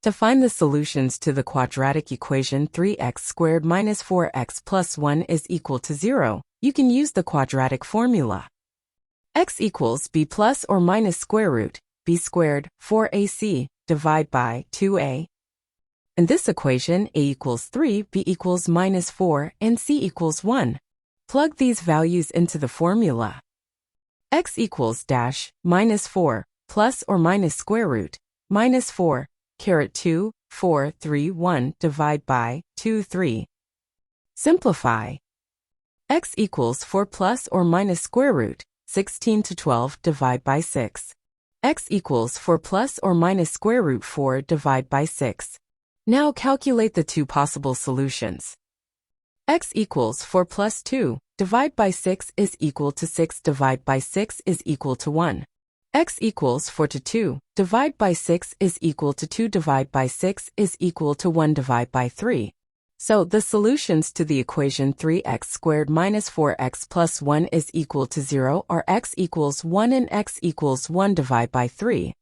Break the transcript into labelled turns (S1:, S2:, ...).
S1: To find the solutions to the quadratic equation 3x squared minus 4x plus 1 is equal to 0, you can use the quadratic formula. X equals b plus or minus square root b squared 4ac divide by 2a. In this equation, a equals 3, b equals minus 4, and c equals 1. Plug these values into the formula. X equals dash minus 4 plus or minus square root minus 4 caret 2, 4, 3, 1 divide by 2, 3. Simplify. X equals 4 plus or minus square root 16 to 12 divide by 6. X equals 4 plus or minus square root 4 divide by 6. Now calculate the two possible solutions. X equals 4 plus 2 divide by 6 is equal to 6 divide by 6 is equal to 1. X equals 4 to 2 divide by 6 is equal to 2 divide by 6 is equal to 1 divide by 3. So the solutions to the equation 3x squared minus 4x plus 1 is equal to 0 are x equals 1 and x equals 1 divide by 3.